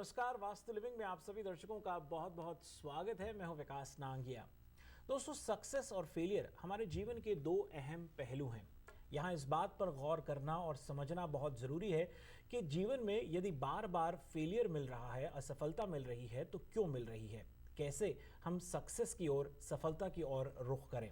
नमस्कार, वास्तु लिविंग में आप सभी दर्शकों का बहुत बहुत स्वागत है। मैं हूं विकास नांगिया। दोस्तों, सक्सेस और फेलियर हमारे जीवन के दो अहम पहलू हैं। यहाँ इस बात पर गौर करना और समझना बहुत ज़रूरी है कि जीवन में यदि बार बार फेलियर मिल रहा है, असफलता मिल रही है, तो क्यों मिल रही है, कैसे हम सक्सेस की ओर, सफलता की ओर रुख करें।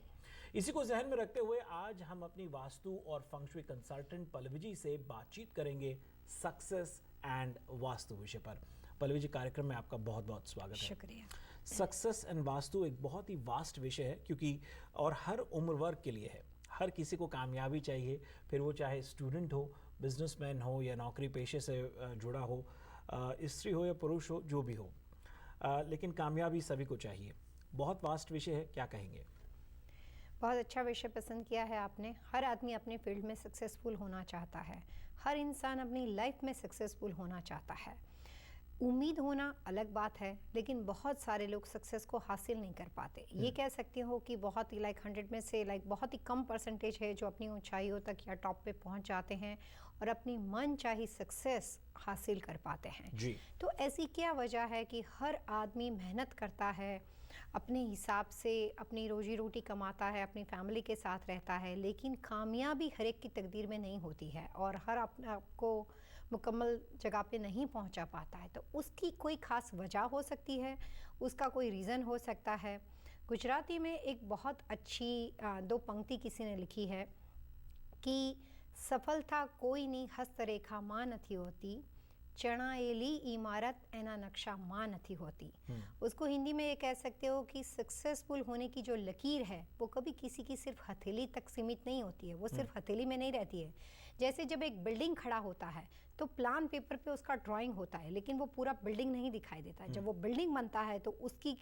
इसी को जहन में रखते हुए आज हम अपनी वास्तु और फंक्शुई कंसल्टेंट पल्लवी जी से बातचीत करेंगे सक्सेस एंड वास्तु विषय पर। पल्लवी जी, कार्यक्रम में आपका बहुत बहुत स्वागत है। शुक्रिया। सक्सेस एंड वास्तु एक बहुत ही वास्ट विषय है, क्योंकि और हर उम्र वर्ग के लिए है। हर किसी को कामयाबी चाहिए, फिर वो चाहे स्टूडेंट हो, बिजनेसमैन हो या नौकरी पेशे से जुड़ा हो, स्त्री हो या पुरुष हो, जो भी हो, लेकिन कामयाबी सभी को चाहिए। बहुत वास्ट विषय है, क्या कहेंगे? बहुत अच्छा विषय पसंद किया है आपने। हर आदमी अपने फील्ड में सक्सेसफुल होना चाहता है। हर इंसान अपनी लाइफ में सक्सेसफुल होना चाहता है। उम्मीद होना अलग बात है, लेकिन बहुत सारे लोग सक्सेस को हासिल नहीं कर पाते। ये कह सकते हो कि बहुत ही 100 में से बहुत ही कम परसेंटेज है जो अपनी ऊंचाइयों तक या टॉप पे पहुंच जाते हैं और अपनी मन चाही सक्सेस हासिल कर पाते हैं जी। तो ऐसी क्या वजह है कि हर आदमी मेहनत करता है, अपने हिसाब से अपनी रोजी रोटी कमाता है, अपनी फैमिली के साथ रहता है, लेकिन कामयाबी हर एक की तकदीर में नहीं होती है और हर अपने आप को मुकम्मल जगह पे नहीं पहुंचा पाता है। तो उसकी कोई ख़ास वजह हो सकती है, उसका कोई रीज़न हो सकता है। गुजराती में एक बहुत अच्छी दो पंक्ति किसी ने लिखी है कि सफलता कोई नहीं हस्तरेखा मां નથી होती, चढ़ाएली इमारत एना नक्शा मां नहीं होती। उसको हिंदी में ये कह सकते हो कि सक्सेसफुल होने की जो लकीर है वो कभी किसी की सिर्फ हथेली तक सीमित नहीं होती है, वो सिर्फ हथेली में नहीं रहती है। जैसे जब एक बिल्डिंग खड़ा होता है तो प्लान पेपर पे उसका ड्राइंग होता है, लेकिन वो पूरा बिल्डिंग नहीं दिखाई देता। जब वो बिल्डिंग बनता है तो उसकी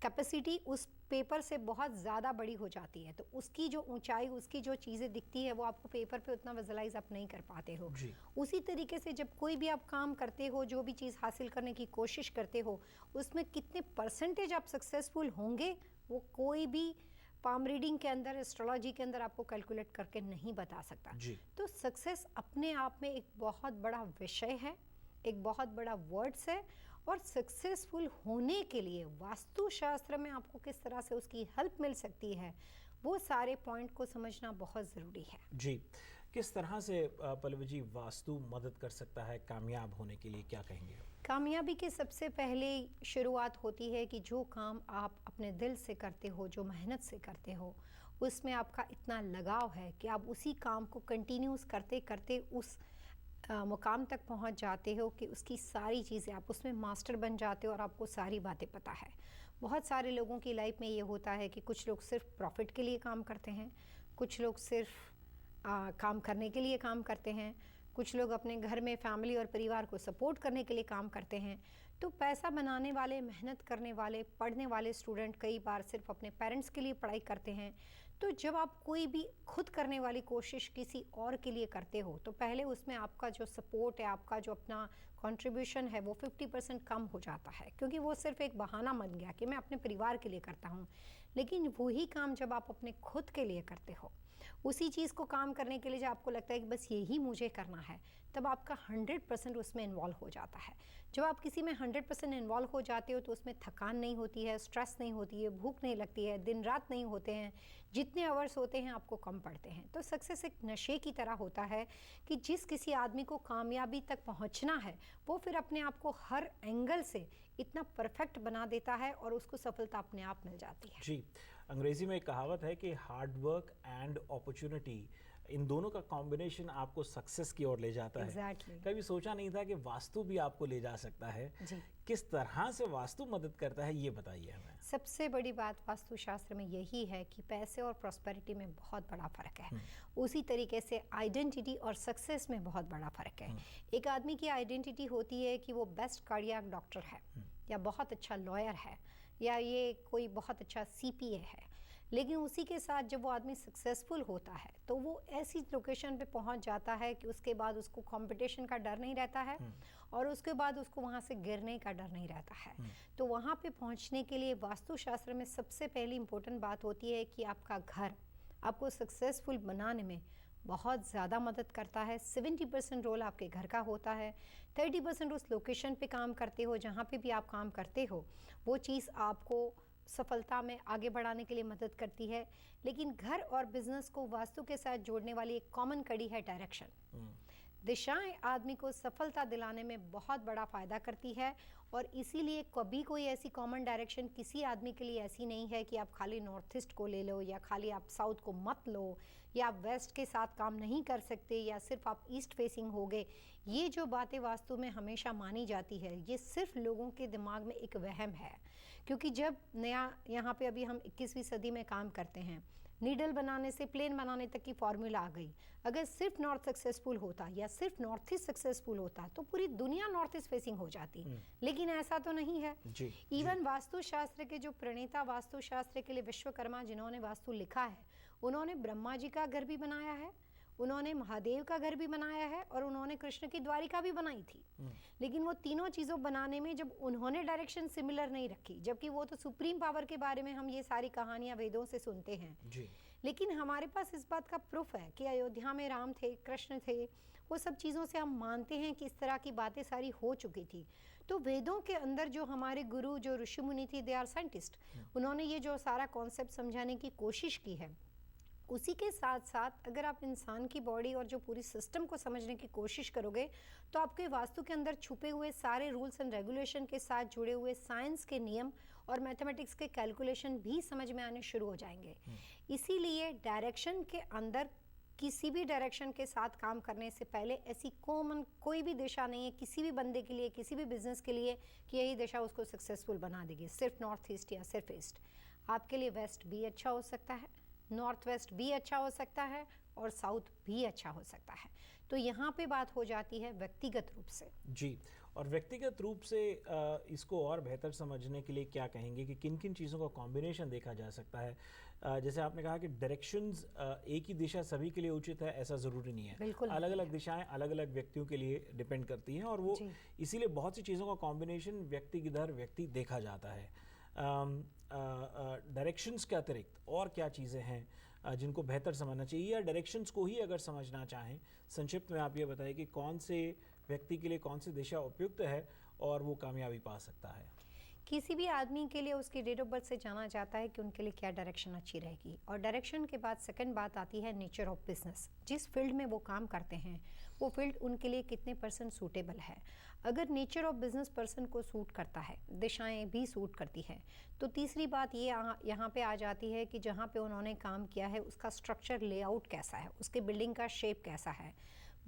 कैपेसिटी उस पेपर से बहुत ज़्यादा बड़ी हो जाती है, तो उसकी जो ऊंचाई, उसकी जो चीज़ें दिखती है वो आपको पेपर पे उतना विजुअलाइज आप नहीं कर पाते हो। उसी तरीके से जब कोई भी आप काम करते हो, जो भी चीज़ हासिल करने की कोशिश करते हो, उसमें कितने परसेंटेज आप सक्सेसफुल होंगे वो कोई भी पाम रीडिंग के अंदर, एस्ट्रोलॉजी के अंदर आपको कैलकुलेट करके नहीं बता सकता। तो सक्सेस अपने आप में एक बहुत बड़ा विषय है, एक बहुत बड़ा वर्ड्स है, और सक्सेसफुल होने के लिए वास्तुशास्त्र में आपको किस तरह से उसकी हेल्प मिल सकती है, वो सारे पॉइंट को समझना बहुत ज़रूरी है। जी, किस तरह से पल्लवी जी वास्तु मदद कर सकता है कामयाब होने के लिए, क्या कहेंगे? कामयाबी की सबसे पहले शुरुआत होती है कि जो काम आप अपने दिल से करते हो, जो मेहनत से करते हो, उसमें आपका इतना लगाव है कि आप उसी काम को कंटिन्यूस करते करते उस मुकाम तक पहुंच जाते हो कि उसकी सारी चीज़ें आप उसमें मास्टर बन जाते हो और आपको सारी बातें पता है। बहुत सारे लोगों की लाइफ में ये होता है कि कुछ लोग सिर्फ प्रॉफिट के लिए काम करते हैं, कुछ लोग सिर्फ काम करने के लिए काम करते हैं, कुछ लोग अपने घर में फैमिली और परिवार को सपोर्ट करने के लिए काम करते हैं। तो पैसा बनाने वाले, मेहनत करने वाले, पढ़ने वाले स्टूडेंट कई बार सिर्फ अपने पेरेंट्स के लिए पढ़ाई करते हैं। तो जब आप कोई भी खुद करने वाली कोशिश किसी और के लिए करते हो तो पहले उसमें आपका जो सपोर्ट है, आपका जो अपना कंट्रीब्यूशन है, वो 50% कम हो जाता है, क्योंकि वो सिर्फ एक बहाना बन गया कि मैं अपने परिवार के लिए करता हूँ। लेकिन वही काम जब आप अपने खुद के लिए करते हो, उसी चीज़ को काम करने के लिए जब आपको लगता है कि बस यही मुझे करना है, तब आपका 100% उसमें इन्वॉल्व हो जाता है। जब आप किसी में 100% इन्वॉल्व हो जाते हो तो उसमें थकान नहीं होती है, स्ट्रेस नहीं होती है, भूख नहीं लगती है, दिन रात नहीं होते हैं, जितने आवर्स होते हैं आपको कम पड़ते हैं। तो सक्सेस एक नशे की तरह होता है कि जिस किसी आदमी को कामयाबी तक पहुंचना है वो फिर अपने आप को हर एंगल से इतना परफेक्ट बना देता है और उसको सफलता अपने आप मिल जाती है। जी, अंग्रेजी में एक कहावत है कि हार्ड वर्क एंड अपॉर्चुनिटी, इन दोनों का कॉम्बिनेशन आपको सक्सेस की ओर ले जाता है। कभी सोचा नहीं था कि वास्तु भी आपको ले जा सकता है। जी। किस तरह से वास्तु मदद करता है, ये बताइए हमें। सबसे बड़ी बात वास्तुशास्त्र में यही है कि पैसे और प्रॉस्पेरिटी में बहुत बड़ा फर्क है। उसी तरीके से आइडेंटिटी और सक्सेस में बहुत बड़ा फर्क है। एक आदमी की आइडेंटिटी होती है कि वो बेस्ट कार्डियक डॉक्टर है, या बहुत अच्छा लॉयर है, या ये कोई बहुत अच्छा सीपीए है। लेकिन उसी के साथ जब वो आदमी सक्सेसफुल होता है तो वो ऐसी लोकेशन पे पहुंच जाता है कि उसके बाद उसको कंपटीशन का डर नहीं रहता है और उसके बाद उसको वहाँ से गिरने का डर नहीं रहता है। तो वहाँ पे पहुँचने के लिए वास्तुशास्त्र में सबसे पहली इम्पोर्टेंट बात होती है कि आपका घर आपको सक्सेसफुल बनाने में बहुत ज़्यादा मदद करता है। 70% रोल आपके घर का होता है, 30% उस लोकेशन पे काम करते हो जहाँ पे भी आप काम करते हो, वो चीज़ आपको सफलता में आगे बढ़ाने के लिए मदद करती है। लेकिन घर और बिजनेस को वास्तु के साथ जोड़ने वाली एक कॉमन कड़ी है डायरेक्शन। दिशाएं आदमी को सफलता दिलाने में बहुत बड़ा फायदा करती है, और इसीलिए कभी कोई ऐसी कॉमन डायरेक्शन किसी आदमी के लिए ऐसी नहीं है कि आप खाली नॉर्थ ईस्ट को ले लो, या खाली आप साउथ को मत लो, या आप वेस्ट के साथ काम नहीं कर सकते, या सिर्फ आप ईस्ट फेसिंग हो गए। ये जो बातें वास्तु में हमेशा मानी जाती है, ये सिर्फ लोगों के दिमाग में एक वहम है। क्योंकि जब नया यहाँ पे अभी हम 21वीं सदी में काम करते हैं, नीडल बनाने से प्लेन बनाने तक की फॉर्मूला आ गई। अगर सिर्फ नॉर्थ सक्सेसफुल होता या सिर्फ नॉर्थ ईस्ट सक्सेसफुल होता तो पूरी दुनिया नॉर्थ ईस्ट फेसिंग हो जाती, लेकिन ऐसा तो नहीं है। इवन वास्तुशास्त्र के जो प्रणेता वास्तुशास्त्र के लिए विश्वकर्मा जिन्होंने वास्तु लिखा है, उन्होंने ब्रह्मा जी का घर भी बनाया है, उन्होंने महादेव का घर भी बनाया है, और उन्होंने कृष्ण की द्वारिका भी बनाई थी। लेकिन वो तीनों चीज़ों बनाने में जब उन्होंने डायरेक्शन सिमिलर नहीं रखी, जबकि वो तो सुप्रीम पावर के बारे में हम ये सारी कहानियां वेदों से सुनते हैं जी। लेकिन हमारे पास इस बात का प्रूफ है कि अयोध्या में राम थे, कृष्ण थे, वो सब चीज़ों से हम मानते हैं कि इस तरह की बातें सारी हो चुकी थी। तो वेदों के अंदर जो हमारे गुरु, जो ऋषि मुनि थे, दे आर साइंटिस्ट, उन्होंने ये जो सारा कॉन्सेप्ट समझाने की कोशिश की है। उसी के साथ साथ अगर आप इंसान की बॉडी और जो पूरी सिस्टम को समझने की कोशिश करोगे, तो आपके वास्तु के अंदर छुपे हुए सारे रूल्स एंड रेगुलेशन के साथ जुड़े हुए साइंस के नियम और मैथमेटिक्स के कैलकुलेशन भी समझ में आने शुरू हो जाएंगे। इसीलिए डायरेक्शन के अंदर किसी भी डायरेक्शन के साथ काम करने से पहले ऐसी कॉमन कोई भी दिशा नहीं है किसी भी बंदे के लिए, किसी भी बिजनेस के लिए, कि यही दिशा उसको सक्सेसफुल बना देगी। सिर्फ नॉर्थ ईस्ट या सिर्फ ईस्ट, आपके लिए वेस्ट भी अच्छा हो सकता है, नॉर्थ वेस्ट भी अच्छा हो सकता है, और साउथ भी अच्छा हो सकता है। तो यहाँ पे बात हो जाती है व्यक्तिगत रूप से जी। और व्यक्तिगत रूप से इसको और बेहतर समझने के लिए क्या कहेंगे कि किन किन चीज़ों का कॉम्बिनेशन देखा जा सकता है? जैसे आपने कहा कि डायरेक्शंस एक ही दिशा सभी के लिए उचित है, ऐसा ज़रूरी नहीं है। अलग अलग दिशाएं अलग अलग व्यक्तियों के लिए डिपेंड करती हैं, और वो इसीलिए बहुत सी चीज़ों का कॉम्बिनेशन व्यक्ति की दर व्यक्ति देखा जाता है। डायरेक्शंस के अतिरिक्त और क्या चीज़ें हैं जिनको बेहतर समझना चाहिए, या डायरेक्शंस को ही अगर समझना चाहें, संक्षिप्त में आप ये बताइए कि कौन से व्यक्ति के लिए कौन सी दिशा उपयुक्त है और वो कामयाबी पा सकता है? किसी भी आदमी के लिए उसकी डेट ऑफ बर्थ से जाना जाता है कि उनके लिए क्या डायरेक्शन अच्छी रहेगी। और डायरेक्शन के बाद सेकंड बात आती है नेचर ऑफ बिजनेस। जिस फील्ड में वो काम करते हैं वो फील्ड उनके लिए कितने % सूटेबल है। अगर नेचर ऑफ बिजनेस पर्सन को सूट करता है, दिशाएं भी सूट करती है, तो तीसरी बात ये यहाँ पे आ जाती है कि जहाँ पे उन्होंने काम किया है उसका स्ट्रक्चर लेआउट कैसा है, उसके बिल्डिंग का शेप कैसा है।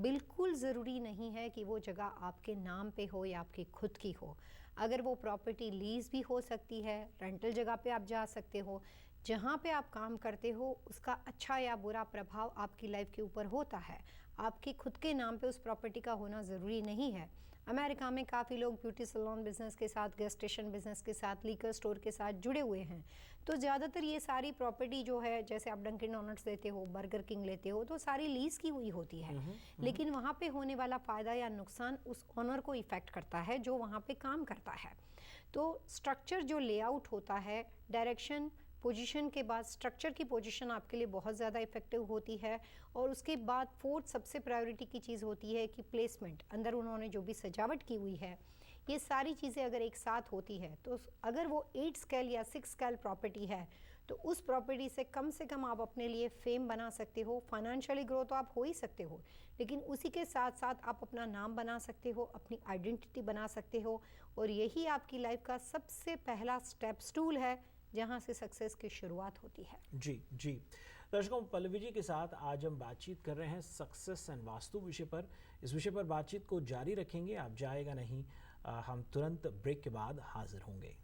बिल्कुल ज़रूरी नहीं है कि वो जगह आपके नाम पे हो या आपकी खुद की हो। अगर वो प्रॉपर्टी लीज भी हो सकती है, रेंटल जगह पे आप जा सकते हो। जहाँ पे आप काम करते हो उसका अच्छा या बुरा प्रभाव आपकी लाइफ के ऊपर होता है। आपके खुद के नाम पे उस प्रॉपर्टी का होना ज़रूरी नहीं है। अमेरिका में काफ़ी लोग ब्यूटी सैलून बिजनेस के साथ, गैस स्टेशन बिजनेस के साथ, लीकर स्टोर के साथ जुड़े हुए हैं। तो ज़्यादातर ये सारी प्रॉपर्टी जो है, जैसे आप डंकिन डोनट्स लेते हो, बर्गर किंग लेते हो, तो सारी लीज की हुई होती है। लेकिन वहाँ पे होने वाला फ़ायदा या नुकसान उस ऑनर को इफ़ेक्ट करता है जो वहाँ पे काम करता है। तो स्ट्रक्चर जो लेआउट होता है, डायरेक्शन पोजीशन के बाद स्ट्रक्चर की पोजीशन आपके लिए बहुत ज़्यादा इफेक्टिव होती है। और उसके बाद फोर्थ सबसे प्रायोरिटी की चीज़ होती है कि प्लेसमेंट, अंदर उन्होंने जो भी सजावट की हुई है, ये सारी चीज़ें अगर एक साथ होती है, तो अगर वो 8 स्केल या 6 स्केल प्रॉपर्टी है, तो उस प्रॉपर्टी से कम आप अपने लिए फेम बना सकते हो। फाइनेंशियली ग्रो तो आप हो ही सकते हो, लेकिन उसी के साथ साथ आप अपना नाम बना सकते हो, अपनी आइडेंटिटी बना सकते हो, और यही आपकी लाइफ का सबसे पहला स्टेप स्टूल है जहाँ से सक्सेस की शुरुआत होती है। जी जी दर्शकों, पल्लवी जी के साथ आज हम बातचीत कर रहे हैं सक्सेस एंड वास्तु विषय पर। इस विषय पर बातचीत को जारी रखेंगे, आप जाएगा नहीं। हम तुरंत ब्रेक के बाद हाजिर होंगे।